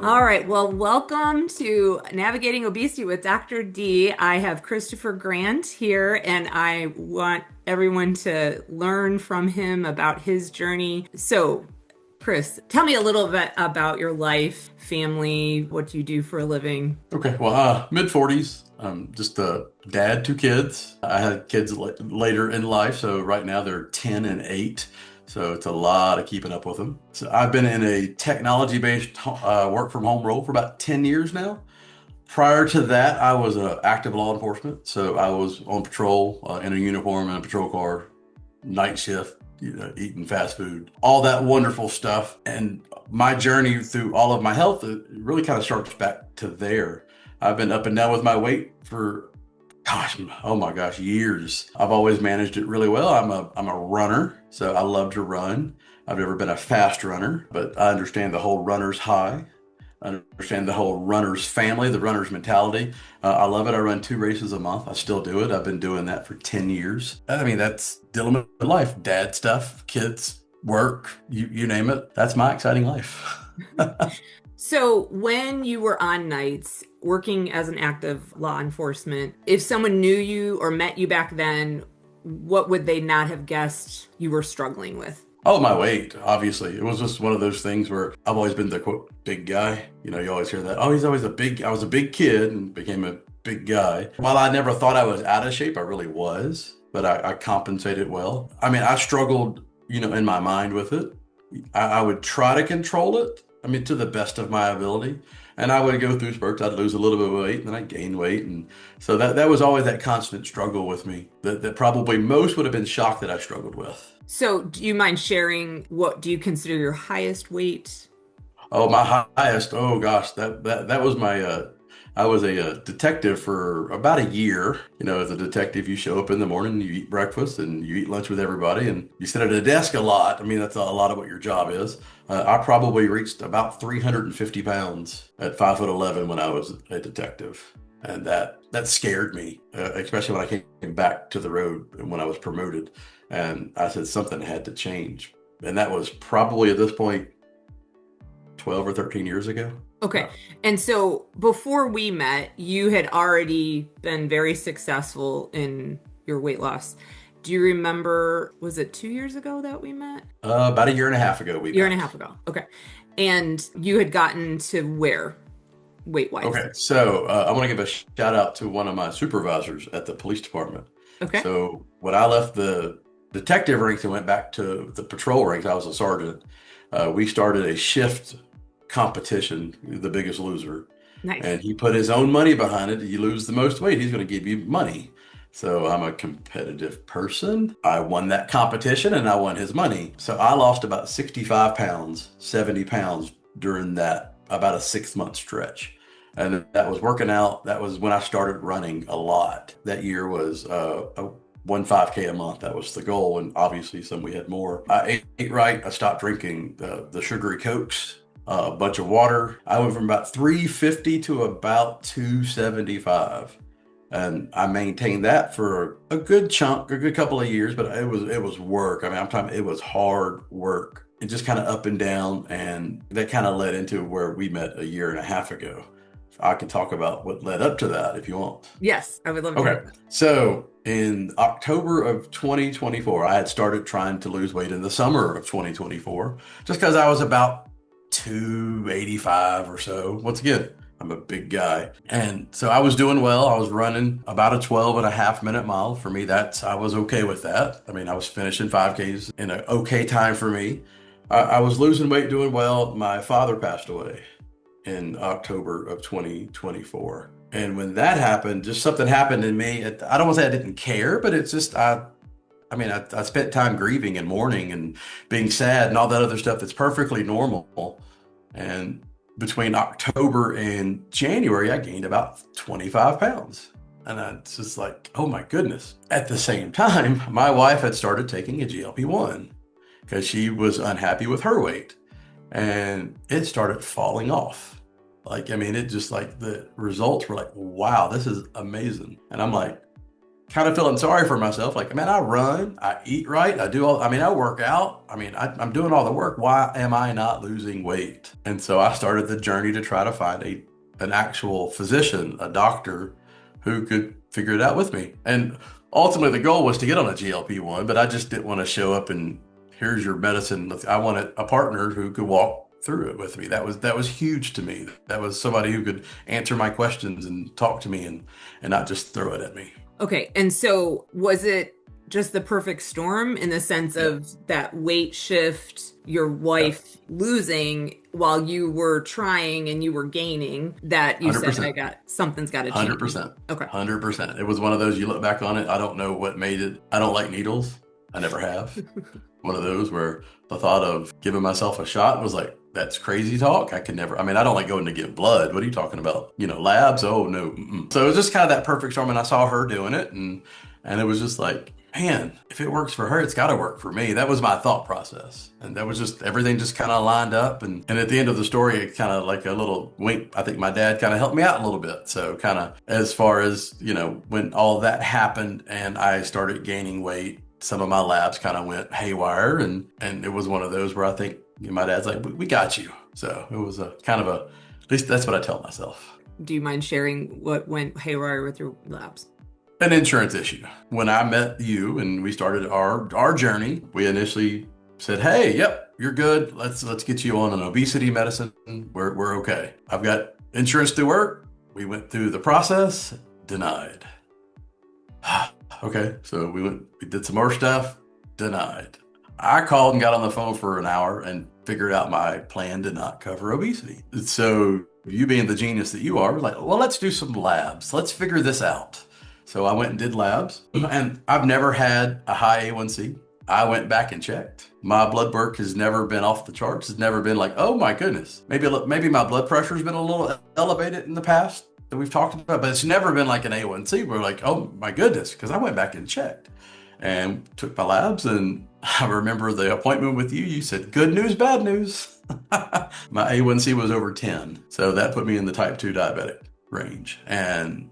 All right. Well, welcome to Navigating Obesity with Dr. D. I have Christopher Grant here, and I want everyone to learn from him about his journey. So, Chris, tell me a little bit about your life, family, what you do for a living. Okay, well, mid 40s. I'm just a dad, two kids. I had kids later in life, so right now they're 10 and 8. So it's a lot of keeping up with them. So I've been in a technology-based work from home role for about 10 years now. Prior to that, I was active law enforcement. So I was on patrol in a uniform and a patrol car, night shift, eating fast food, all that wonderful stuff. And my journey through all of my health, it really kind of starts back to there. I've been up and down with my weight for, oh my gosh, years. I've always managed it really well. I'm a runner, so I love to run. I've never been a fast runner, but I understand the whole runner's high. I understand the whole runner's family, the runner's mentality. I love it. I run 2 races a month. I still do it. I've been doing that for 10 years. I mean, that's dealing with life, dad stuff, kids, work, you name it. That's my exciting life. So, when you were on nights working as an active law enforcement, if someone knew you or met you back then, what would they not have guessed you were struggling with? Oh, my weight, obviously. It was just one of those things where I've always been the quote, big guy. You always hear that. Oh, he's always I was a big kid and became a big guy. While I never thought I was out of shape, I really was, but I compensated well. I mean, I struggled, in my mind with it. I would try to control it, I mean, to the best of my ability. And I would go through spurts. I'd lose a little bit of weight, and then I'd gain weight. And so that was always that constant struggle with me that probably most would have been shocked that I struggled with. So, do you mind sharing what do you consider your highest weight? Oh, my highest. Oh gosh, that was my I was a detective for about a year. As a detective, you show up in the morning, you eat breakfast, and you eat lunch with everybody, and you sit at a desk a lot. I mean, that's a lot of what your job is. I probably reached about 350 pounds at 5'11" when I was a detective, and that scared me, especially when I came back to the road and when I was promoted. And I said something had to change, and that was probably at this point 12 or 13 years ago. Okay. And so before we met, you had already been very successful in your weight loss. Do you remember, was it 2 years ago that we met? About a year and a half ago, we Year and a met. half ago. Okay. And you had gotten to where weight wise? Okay, so I want to give a shout out to one of my supervisors at the police department. Okay. So when I left the detective ranks and went back to the patrol ranks, I was a sergeant. We started a shift competition, The Biggest Loser, Nice. and he put his own money behind it. You lose the most weight, he's going to give you money. So I'm a competitive person. I won that competition and I won his money. So I lost about 65 pounds, 70 pounds during that about a 6 month stretch. And that was working out. That was when I started running a lot. That year was one 5K a month. That was the goal. And obviously some we had more. I ate right. I stopped drinking the sugary Cokes, a bunch of water. I went from about 350 to about 275. And I maintained that for a good chunk, a good couple of years, but it was work. I mean, I'm talking it was hard work. It just kind of up and down, and that kind of led into where we met a year and a half ago. I can talk about what led up to that if you want. Yes, I would love to hear Okay. that. So in October of 2024, I had started trying to lose weight in the summer of 2024, just because I was about 285 or so. Once again, I'm a big guy. And so I was doing well. I was running about a 12 and a half minute mile. For me, I was okay with that. I mean, I was finishing 5Ks in an okay time for me. I was losing weight, doing well. My father passed away in October of 2024. And when that happened, just something happened in me. I don't want to say I didn't care, but it's just, I spent time grieving and mourning and being sad and all that other stuff that's perfectly normal. And between October and January, I gained about 25 pounds. And it's just like, oh my goodness. At the same time, my wife had started taking a GLP-1 because she was unhappy with her weight, and it started falling off. Like, I mean, it just like the results were like, wow, this is amazing. And I'm like, kind of feeling sorry for myself. Like, man, I run, I eat right, I work out. I'm doing all the work. Why am I not losing weight? And so I started the journey to try to find an actual physician, a doctor who could figure it out with me. And ultimately, the goal was to get on a GLP-1, but I just didn't want to show up and here's your medicine. I wanted a partner who could walk through it with me. That was huge to me. That was somebody who could answer my questions and talk to me and not just throw it at me. Okay. And so was it just the perfect storm in the sense Yeah, of that weight shift, your yeah, wife losing while you were trying and you were gaining, that you said, 100%. something's got to change? 100%. Okay. 100%. It was one of those, you look back on it, I don't know what made it. I don't like needles. I never have. One of those where the thought of giving myself a shot was like, that's crazy talk. I could never, I don't like going to give blood. What are you talking about? Labs? Oh, no. Mm-mm. So it was just kind of that perfect storm. And I saw her doing it. And it was just like, man, if it works for her, it's got to work for me. That was my thought process. And that was just, everything just kind of lined up. And at the end of the story, it kind of like a little wink. I think my dad kind of helped me out a little bit. So kind of as far as, when all that happened and I started gaining weight, some of my labs kind of went haywire. And it was one of those where I think my dad's like, we got you. So it was a kind of at least that's what I tell myself. Do you mind sharing what went haywire with your labs? An insurance issue. When I met you and we started our journey, we initially said, "Hey, yep, you're good. Let's get you on an obesity medicine. We're okay. I've got insurance to work." We went through the process, denied. Okay, so we did some more stuff, denied. I called and got on the phone for an hour and figured out my plan did not cover obesity. So you being the genius that you are, was like, well, let's do some labs. Let's figure this out. So I went and did labs, and I've never had a high A1C. I went back and checked. My blood work has never been off the charts. It's never been like, oh my goodness. Maybe my blood pressure has been a little elevated in the past that we've talked about, but it's never been like an A1C. We're like, oh my goodness, because I went back and checked and took my labs. And I remember the appointment with you. You said, good news, bad news. My A1C was over 10. So that put me in the type 2 diabetic range. And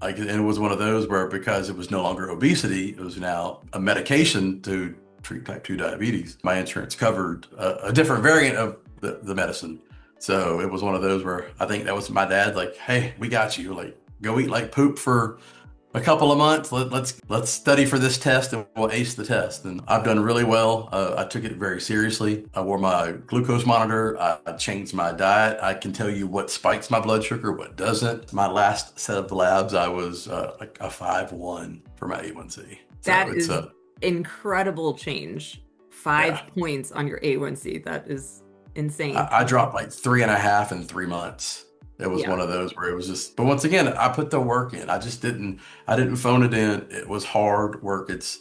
it was one of those where, because it was no longer obesity, it was now a medication to treat type 2 diabetes. My insurance covered a different variant of the medicine. So it was one of those where I think that was my dad, like, hey, we got you. Like, go eat like poop for a couple of months. Let's study for this test and we'll ace the test. And I've done really well. I took it very seriously. I wore my glucose monitor. I changed my diet. I can tell you what spikes my blood sugar, what doesn't. My last set of labs, I was like a 5.1 for my A1C. So That it's is incredible change. Five yeah. points on your A1C. That is insane. I dropped like 3.5 in 3 months. It was Yeah. one of those where it was just, but once again, I put the work in. I didn't phone it in. It was hard work. It's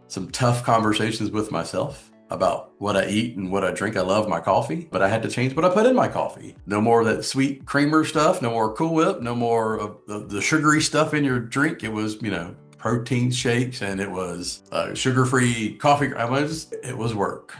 some tough conversations with myself about what I eat and what I drink. I love my coffee, but I had to change what I put in my coffee. No more of that sweet creamer stuff, no more Cool Whip, no more of the sugary stuff in your drink. It was, protein shakes, and it was sugar-free coffee. It was work.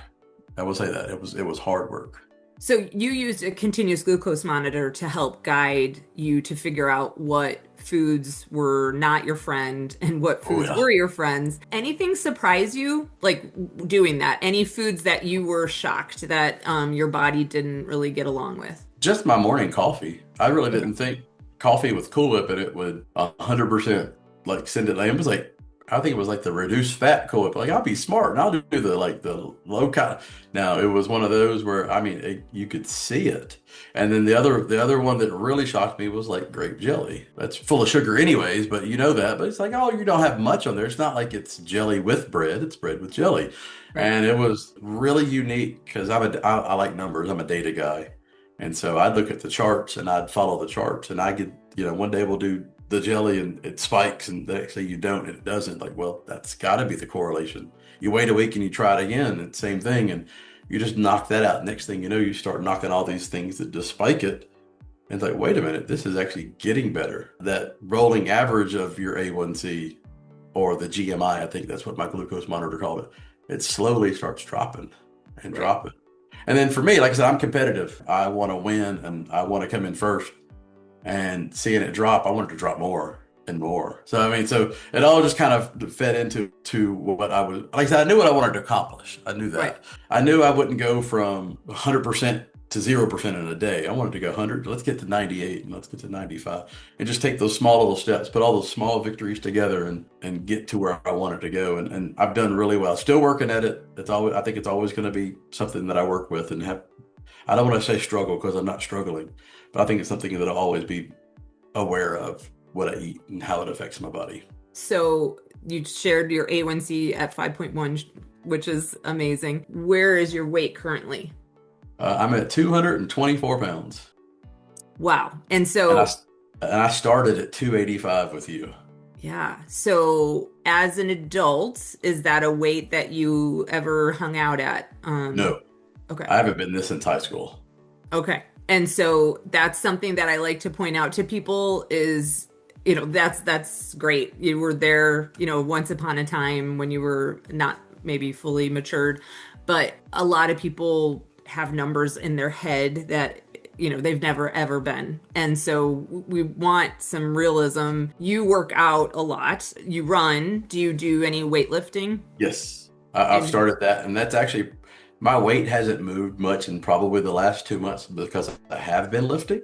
I will say that it was hard work. So you used a continuous glucose monitor to help guide you to figure out what foods were not your friend and what Oh foods yeah. were your friends. Anything surprise you, like doing that? Any foods that you were shocked that your body didn't really get along with? Just my morning coffee. I really Okay. didn't think coffee with Cool Whip in it would 100% like send it. It was like, I think it was like the reduced fat Cool Whip. Like, I'll be smart and I'll do the low cal. Now it was one of those where you could see it. And then the other one that really shocked me was like grape jelly. That's full of sugar anyways, but you know that. But it's like, oh, you don't have much on there. It's not like it's jelly with bread. It's bread with jelly. Right. And it was really unique because I like numbers. I'm a data guy. And so I'd look at the charts and I'd follow the charts, and I could, one day we'll do the jelly and it spikes, and the next day you don't and it doesn't. Like, well, that's got to be the correlation. You wait a week and you try it again, and same thing, and you just knock that out. Next thing you know, you start knocking all these things that just spike it. And it's like, wait a minute, this is actually getting better. That rolling average of your A1C, or the GMI, I think that's what my glucose monitor called it, it slowly starts dropping and Right. dropping. And then for me, like I said, I'm competitive. I want to win and I want to come in first. And seeing it drop, I wanted to drop more. and more. So I mean, so it all just kind of fed into what I was, like I said, I knew what I wanted to accomplish. I knew Right. that. I knew I wouldn't go from 100% to 0% in a day. I wanted to go 100. Let's get to 98 and let's get to 95 and just take those small little steps, put all those small victories together and get to where I wanted to go. And I've done really well. Still working at it. It's always, I think it's always going to be something that I work with and have. I don't want to say struggle because I'm not struggling, but I think it's something that I'll always be aware of what I eat and how it affects my body. So you shared your A1C at 5.1, which is amazing. Where is your weight currently? I'm at 224 pounds, Wow. And and I so, and I started at 285 with you. yeah. So as an adult, is that a weight that you ever hung out at? No, Okay. I haven't been this since high school. Okay. And so that's something that I like to point out to people is, that's great. You were there, once upon a time when you were not maybe fully matured, but a lot of people have numbers in their head that they've never ever been. And so we want some realism. You work out a lot. You run. Do you do any weightlifting? Yes, I've And started that, and that's actually my weight hasn't moved much in probably the last 2 months because I have been lifting.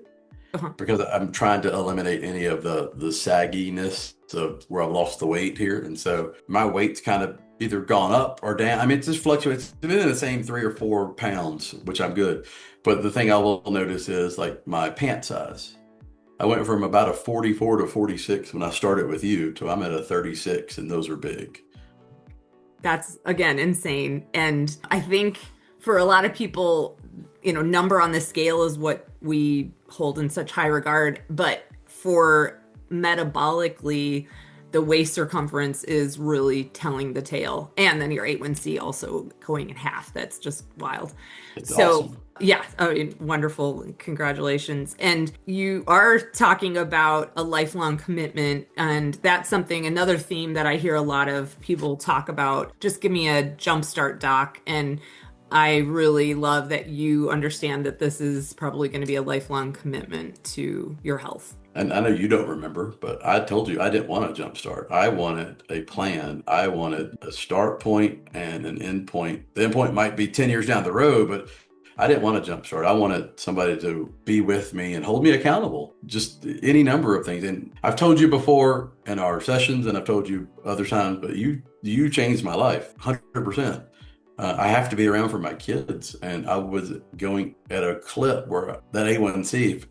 uh Because I'm trying to eliminate any of the sagginess of where I've lost the weight here. And so my weight's kind of either gone up or down. I mean, it just fluctuates. It's been in the same 3 or 4 pounds, which I'm good. But the thing I will notice is like my pant size. I went from about a 44 to 46 when I started with you to I'm at a 36, and those are big. that's again insane. And I think for a lot of people, number on the scale is what we hold in such high regard. But for metabolically, the waist circumference is really telling the tale. And then your A1C also going in half. That's just wild. It's So, awesome. yeah, I mean, wonderful. Congratulations. And you are talking about a lifelong commitment. And that's another theme that I hear a lot of people talk about. Just give me a jumpstart doc. And I really love that you understand that this is probably going to be a lifelong commitment to your health. And I know you don't remember, but I told you I didn't want a jump start. I wanted a plan. I wanted a start point and an end point. The end point might be 10 years down the road, but I didn't want a jump start. I wanted somebody to be with me and hold me accountable. Just any number of things. And I've told you before in our sessions, and I've told you other times, but you changed my life 100%. I have to be around for my kids, and I was going at a clip where that A1C,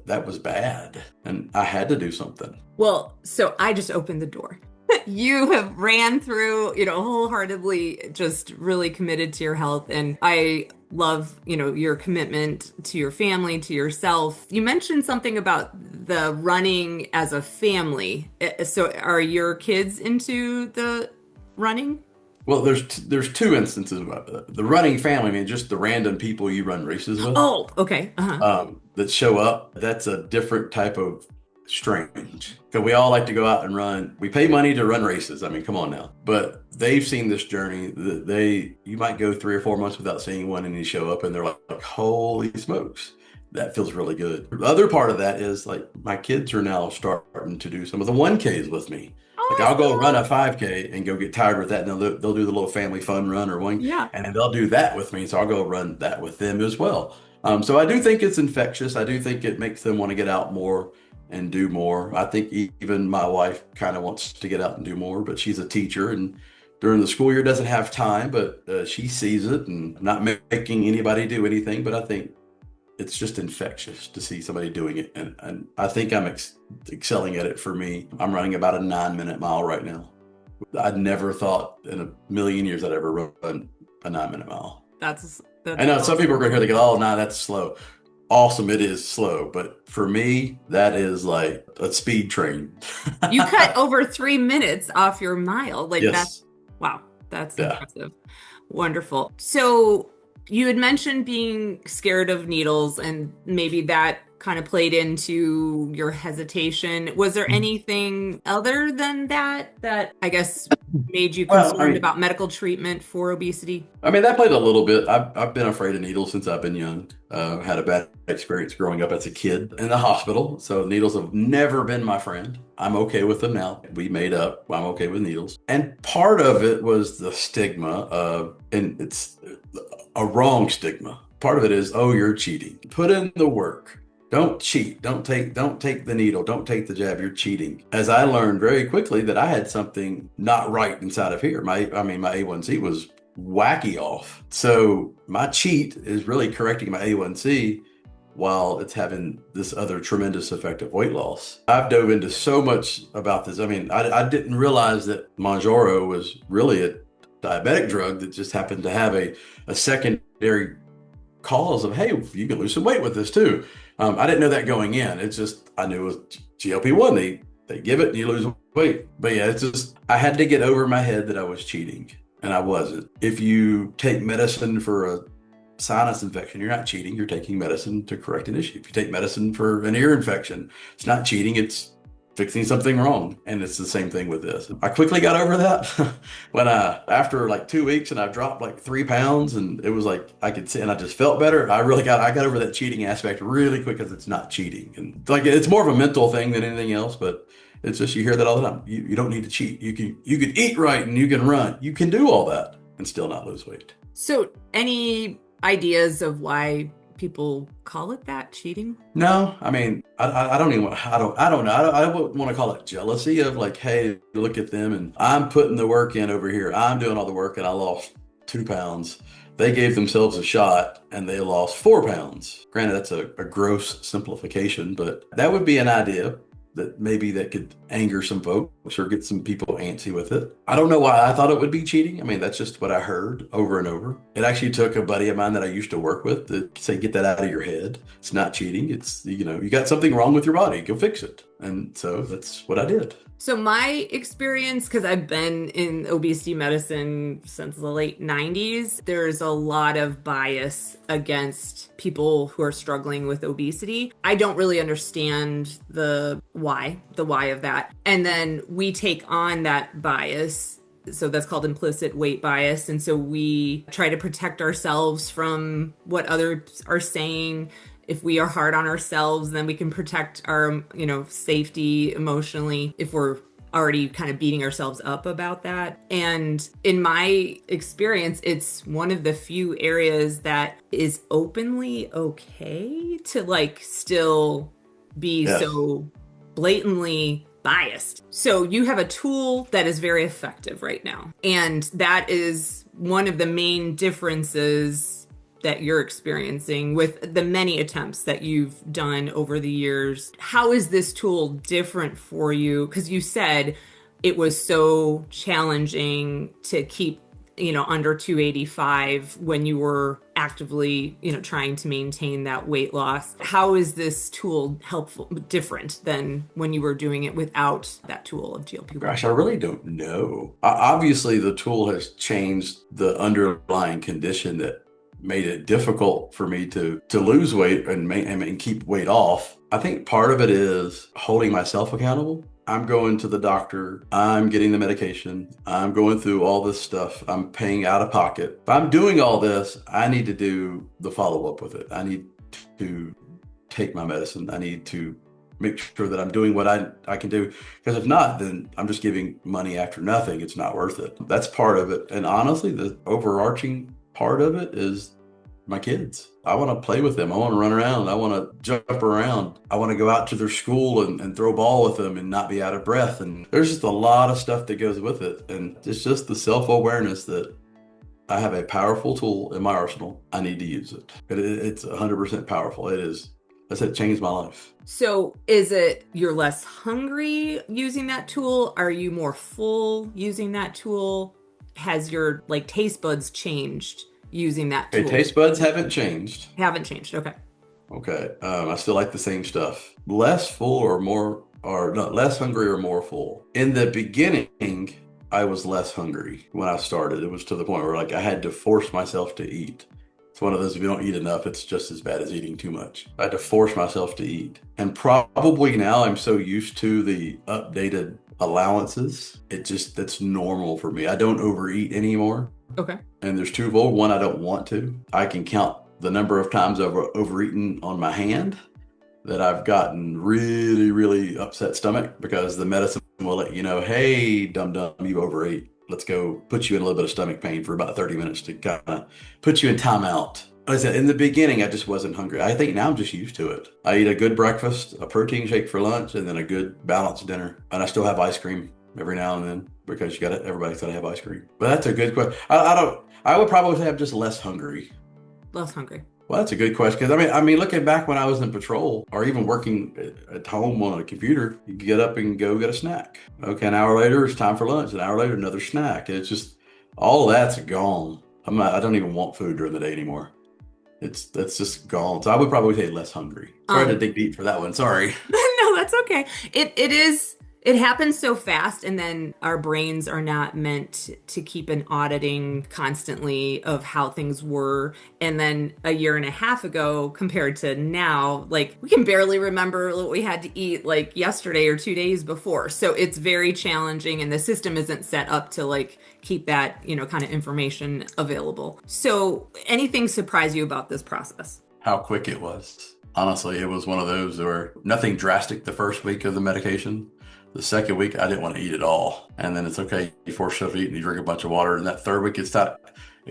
that was bad, and I had to do something. Well, so I just opened the door. You have ran through, wholeheartedly, just really committed to your health. And I love, your commitment to your family, to yourself. You mentioned something about the running as a family. So are your kids into the running? Well, there's two instances of the running family. I mean, just the random people you run races with, Oh, okay. Uh-huh. that show up. That's a different type of strange. Because we all like to go out and run. We pay money to run races. I mean, come on now. But they've seen this journey. You might go 3 or 4 months without seeing one, and you show up, and they're like, "Holy smokes!" That feels really good. The other part of that is like my kids are now starting to do some of the 1Ks with me. Like I'll go run a Awesome. 5K and go get tired with that, and they'll do the little family fun run or one, Yeah. and then they'll do that with me. So I'll go run that with them as well. So I do think it's infectious. I do think it makes them want to get out more and do more. I think even my wife kind of wants to get out and do more, but she's a teacher and during the school year doesn't have time, but she sees it and not making anybody do anything. But I think it's just infectious to see somebody doing it. And I think I'm excelling at it for me. I'm running about a 9-minute mile right now. I'd never thought in a million years I'd ever run a 9-minute mile. I That's know some people are awesome. going to hear, they go, oh, no, that's slow. Awesome, it is slow. But for me, that is like a speed train. You cut over 3 minutes off your mile. Like that's Yes. wow, that's Yeah. impressive. Wonderful. So you had mentioned being scared of needles, and maybe that kind of played into your hesitation. Was there anything other than that I guess made you Well, concerned about medical treatment for obesity? that played a little bit. I've been afraid of needles since I've been young. Had a bad experience growing up as a kid in the hospital. So needles have never been my friend. I'm okay with them now. We made up. I'm okay with needles. And part of it was the stigma of, and it's a wrong stigma. Part of it is, oh, you're cheating. Put in the work. Don't cheat. Don't take the needle. Don't take the jab. You're cheating. As I learned very quickly that I had something not right inside of here. My A1C was wacky off. So my cheat is really correcting my A1C while it's having this other tremendous effect of weight loss. I've dove into so much about this. I didn't realize that Mounjaro was really a diabetic drug that just happened to have a secondary cause of, hey, you can lose some weight with this too. I didn't know that going in. It's just, I knew it was GLP-1. They give it and you lose weight. But yeah, it's just, I had to get over my head that I was cheating, and I wasn't. If you take medicine for a sinus infection, you're not cheating. You're taking medicine to correct an issue. If you take medicine for an ear infection, it's not cheating. It's fixing something wrong. And it's the same thing with this. I quickly got over that when after like 2 weeks, and I dropped like 3 pounds, and it was like I could see, and I just felt better. I got over that cheating aspect really quick, because it's not cheating. And like, it's more of a mental thing than anything else, but it's just, you hear that all the time. You don't need to cheat. You can eat right, and you can run. You can do all that and still not lose weight. So, any ideas of why people call it that, cheating? No, I don't even, I don't know. I wouldn't want to call it jealousy of like, hey, look at them, and I'm putting the work in over here. I'm doing all the work, and I lost 2 pounds. They gave themselves a shot and they lost 4 pounds. Granted, that's a gross simplification, but that would be an idea that maybe that could anger some folks or get some people antsy with it. I don't know why I thought it would be cheating. That's just what I heard over and over. It actually took a buddy of mine that I used to work with to say, get that out of your head. It's not cheating. It's, you got something wrong with your body. Go fix it. And so that's what I did. So my experience, because I've been in obesity medicine since the late 90s, there's a lot of bias against people who are struggling with obesity. I don't really understand the why of that. And then we take on that bias. So that's called implicit weight bias. And so we try to protect ourselves from what others are saying. If we are hard on ourselves, then we can protect our, safety emotionally if we're already kind of beating ourselves up about that. And in my experience, it's one of the few areas that is openly okay to like still be so blatantly biased. So you have a tool that is very effective right now. And that is one of the main differences that you're experiencing with the many attempts that you've done over the years. How is this tool different for you? Because you said it was so challenging to keep, under 285 when you were actively, trying to maintain that weight loss. How is this tool different than when you were doing it without that tool of GLP-1? Gosh, I really don't know. Obviously, the tool has changed the underlying condition that made it difficult for me to lose weight and keep weight off. I think part of it is holding myself accountable. I'm going to the doctor. I'm getting the medication. I'm going through all this stuff. I'm paying out of pocket. If I'm doing all this, I need to do the follow-up with it. I need to take my medicine. I need to make sure that I'm doing what I can do. Because if not, then I'm just giving money after nothing. It's not worth it. That's part of it. And honestly, the overarching part of it is my kids. I want to play with them. I want to run around. I want to jump around. I want to go out to their school and throw a ball with them and not be out of breath. And there's just a lot of stuff that goes with it. And it's just the self-awareness that I have a powerful tool in my arsenal. I need to use it. It's 100% powerful. It is. That's it changed my life. So is it you're less hungry using that tool? Are you more full using that tool? Has your taste buds changed using that tool? Okay, taste buds haven't changed. Haven't changed. Okay. Okay. I still like the same stuff. Less full or more, or not less hungry or more full. In the beginning, I was less hungry when I started. It was to the point where I had to force myself to eat. It's one of those, if you don't eat enough, it's just as bad as eating too much. I had to force myself to eat. And probably now I'm so used to the updated allowances. That's normal for me. I don't overeat anymore. Okay. And there's twofold. One, I don't want to. I can count the number of times I've overeaten on my hand that I've gotten really, really upset stomach because the medicine will let you know, hey, dum dum, you overate. Let's go put you in a little bit of stomach pain for about 30 minutes to kind of put you in timeout. Like I said, in the beginning, I just wasn't hungry. I think now I'm just used to it. I eat a good breakfast, a protein shake for lunch, and then a good balanced dinner. And I still have ice cream every now and then because everybody's got to have ice cream. But that's a good question. I would probably say I'm just less hungry. Less hungry. Well, that's a good question. Because I mean, looking back when I was in patrol or even working at home on a computer, you get up and go get a snack. Okay, an hour later, it's time for lunch. An hour later, another snack. And it's just all of that's gone. I don't even want food during the day anymore. That's just gone. So I would probably say less hungry. Sorry to dig deep for that one. Sorry. No, that's okay. It happens so fast, and then our brains are not meant to keep an auditing constantly of how things were. And then a year and a half ago compared to now, like we can barely remember what we had to eat like yesterday or 2 days before. So it's very challenging, and the system isn't set up to like keep that, kind of information available. So anything surprise you about this process? How quick it was. Honestly, it was one of those where nothing drastic the first week of the medication. The second week, I didn't want to eat at all. And then it's okay. You force yourself to eat and you drink a bunch of water. And that third week, it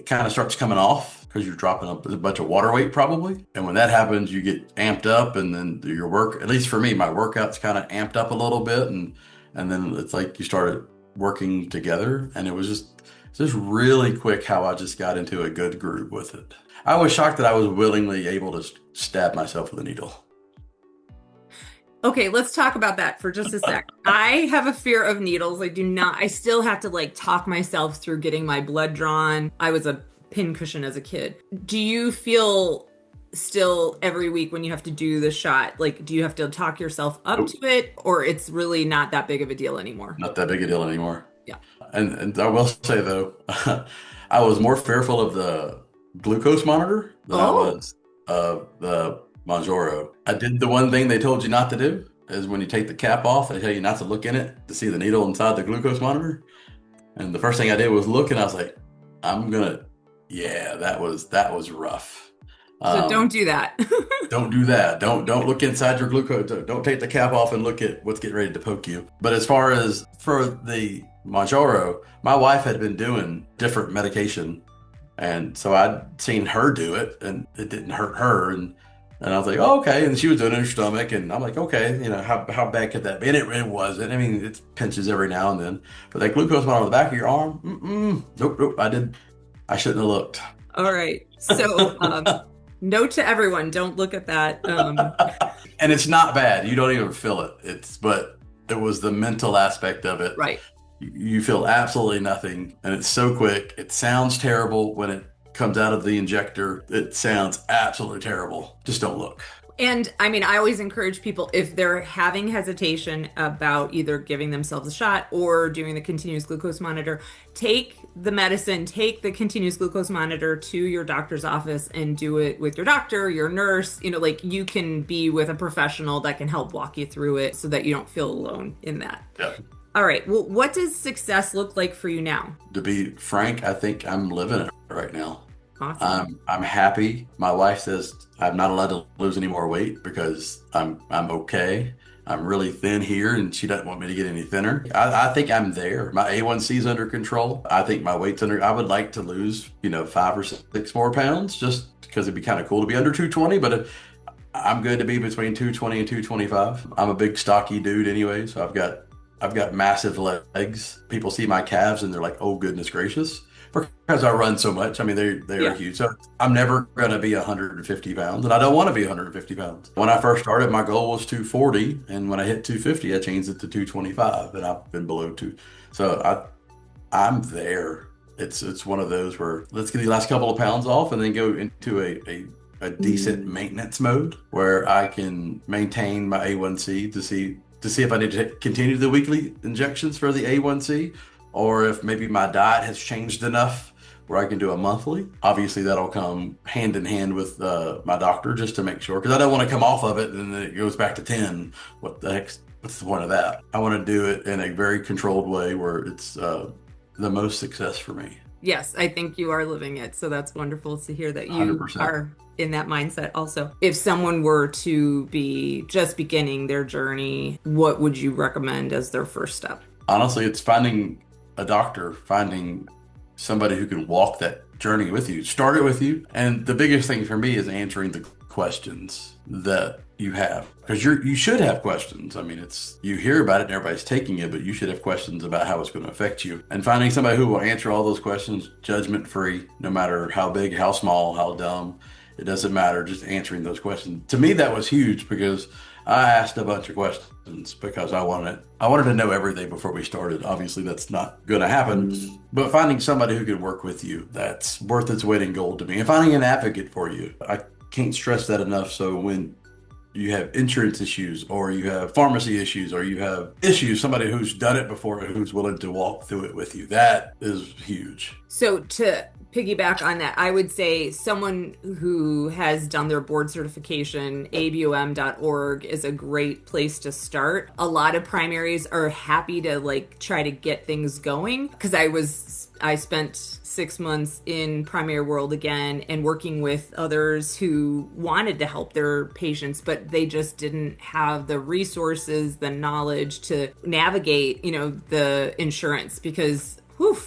kind of starts coming off because you're dropping a bunch of water weight probably. And when that happens, you get amped up, and then your work, at least for me, my workout's kind of amped up a little bit. And then it's like you started working together. And it was just really quick how I just got into a good groove with it. I was shocked that I was willingly able to stab myself with a needle. Okay, let's talk about that for just a sec. I have a fear of needles. I still have to like talk myself through getting my blood drawn. I was a pincushion as a kid. Do you feel still every week when you have to do the shot, like, do you have to talk yourself up to it, or it's really not that big of a deal anymore? Not that big a deal anymore. Yeah. And I will say though, I was more fearful of the glucose monitor than I was of the Mounjaro. I did the one thing they told you not to do is when you take the cap off, they tell you not to look in it to see the needle inside the glucose monitor. And the first thing I did was look, and I was like, that was rough. So don't do that. Don't do that. Don't look inside your glucose. Don't take the cap off and look at what's getting ready to poke you. But as far as for the Mounjaro, my wife had been doing different medication. And so I'd seen her do it, and it didn't hurt her. And I was like, oh, okay. And she was doing it in her stomach. And I'm like, okay, how bad could that be? And it wasn't. I mean, it pinches every now and then. But that glucose monitor on the back of your arm, nope. I shouldn't have looked. All right. So note to everyone, don't look at that. And it's not bad. You don't even feel it. But it was the mental aspect of it. Right. You feel absolutely nothing. And it's so quick. It sounds terrible when it comes out of the injector. It sounds absolutely terrible. Just don't look. And I mean, I always encourage people, if they're having hesitation about either giving themselves a shot or doing the continuous glucose monitor, take the medicine, take the continuous glucose monitor to your doctor's office and do it with your doctor, your nurse. You can be with a professional that can help walk you through it so that you don't feel alone in that. Yeah. All right. Well, what does success look like for you now? To be frank, I think I'm living it right now. Awesome. I'm happy. My wife says I'm not allowed to lose any more weight because I'm okay. I'm really thin here, and she doesn't want me to get any thinner. I think I'm there. My A1C is under control. I think my weight's under. I would like to lose, 5 or 6 more pounds, just because it'd be kind of cool to be under 220. But I'm good to be between 220 and 225. I'm a big stocky dude anyway, so I've got massive legs. People see my calves and they're like, "Oh goodness gracious." Because I run so much. I mean, they are huge. So I'm never going to be 150 pounds, and I don't want to be 150 pounds. When I first started, my goal was 240, and when I hit 250, I changed it to 225, and I've been below 2. So I'm there. It's one of those where let's get the last couple of pounds off and then go into a decent maintenance mode where I can maintain my A1C to see if I need to continue the weekly injections for the A1C. Or if maybe my diet has changed enough where I can do a monthly. Obviously, that'll come hand in hand with my doctor just to make sure, because I don't want to come off of it and then it goes back to 10. What the heck? What's the point of that? I want to do it in a very controlled way where it's the most success for me. Yes, I think you are living it. So that's wonderful to hear that you 100%. are in that mindset also. If someone were to be just beginning their journey, what would you recommend as their first step? Honestly, it's finding a doctor, finding somebody who can walk that journey with you, start it with you. And the biggest thing for me is answering the questions that you have, because you should have questions. I mean, it's, you hear about it and everybody's taking it, but you should have questions about how it's going to affect you. And finding somebody who will answer all those questions judgment free, no matter how big, how small, how dumb, it doesn't matter. Just answering those questions. To me, that was huge because I asked a bunch of questions because I wanted to know everything before we started. Obviously, that's not going to happen, but finding somebody who can work with you, that's worth its weight in gold to me. And finding an advocate for you, I can't stress that enough. So when you have insurance issues or you have pharmacy issues or you have issues, somebody who's done it before and who's willing to walk through it with you, that is huge. So to piggyback on that, I would say someone who has done their board certification, abom.org is a great place to start. A lot of primaries are happy to like try to get things going because I spent 6 months in primary world again and working with others who wanted to help their patients, but they just didn't have the resources, the knowledge to navigate, the insurance because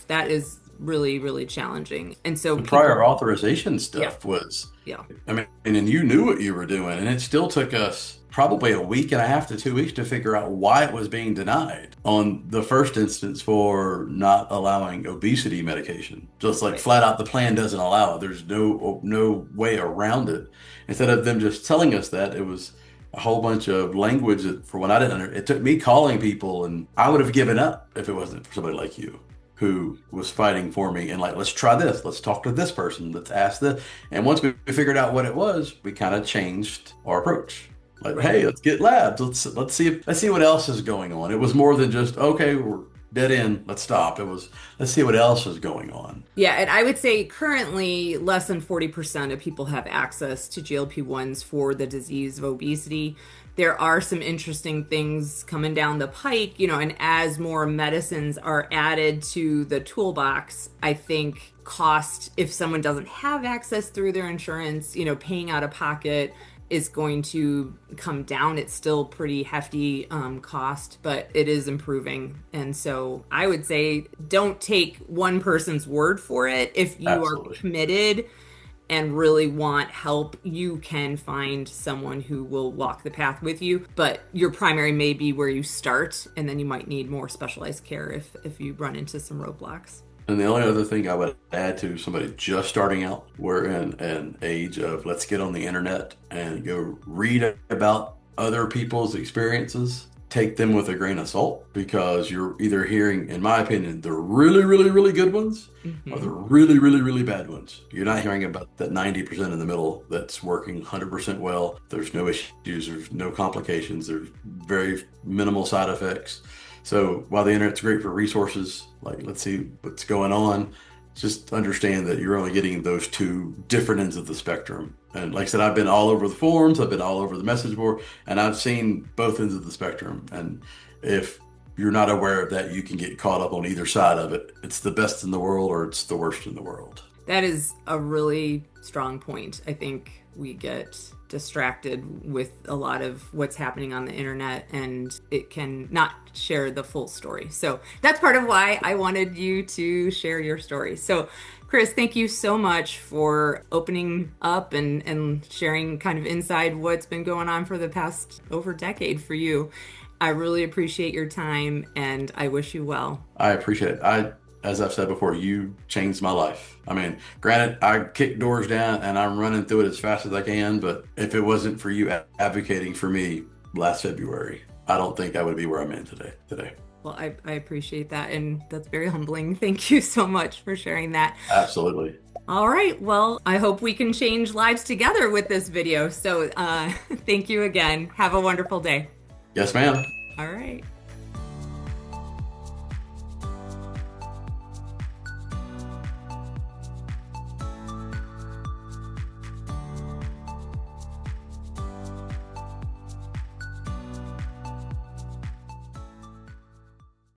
that is really, really challenging. And so The prior authorization stuff was, yeah. I mean, and you knew what you were doing, and it still took us probably a week and a half to 2 weeks to figure out why it was being denied on the first instance for not allowing obesity medication. Just like flat out, the plan doesn't allow it. There's no way around it. Instead of them just telling us that, it was a whole bunch of language that, for when I didn't it took me calling people, and I would have given up if it wasn't for somebody like you who was fighting for me and like, let's try this, let's talk to this person, let's ask this. And once we figured out what it was, we kind of changed our approach. Like, hey, let's get labs. Let's see what else is going on. It was more than just, okay, we're dead end, let's stop. It was, let's see what else is going on. Yeah, and I would say currently less than 40% of people have access to GLP-1s for the disease of obesity. There are some interesting things coming down the pike, and as more medicines are added to the toolbox, I think cost, if someone doesn't have access through their insurance, paying out of pocket is going to come down. It's still pretty hefty cost, but it is improving. And so I would say don't take one person's word for it. If you Absolutely. are committed and really want help, you can find someone who will walk the path with you. But your primary may be where you start, and then you might need more specialized care if you run into some roadblocks. And the only other thing I would add to somebody just starting out, we're in an age of let's get on the internet and go read about other people's experiences. Take them with a grain of salt because you're either hearing, in my opinion, the really, really, really good ones or the really, really, really bad ones. You're not hearing about that 90% in the middle that's working 100% well. There's no issues, there's no complications, there's very minimal side effects. So while the internet's great for resources, like let's see what's going on, just understand that you're only getting those two different ends of the spectrum. And like I said, I've been all over the forums, I've been all over the message board, and I've seen both ends of the spectrum. And if you're not aware of that, you can get caught up on either side of it. It's the best in the world or it's the worst in the world. That is a really strong point. I think we get distracted with a lot of what's happening on the internet and it can not share the full story. So that's part of why I wanted you to share your story. So Chris, thank you so much for opening up and sharing kind of inside what's been going on for the past over decade for you. I really appreciate your time and I wish you well. I appreciate it. As I've said before, you changed my life. I mean, granted, I kick doors down and I'm running through it as fast as I can, but if it wasn't for you advocating for me last February, I don't think I would be where I'm at today. Well, I appreciate that, and that's very humbling. Thank you so much for sharing that. Absolutely. All right. Well, I hope we can change lives together with this video. So thank you again. Have a wonderful day. Yes, ma'am. All right.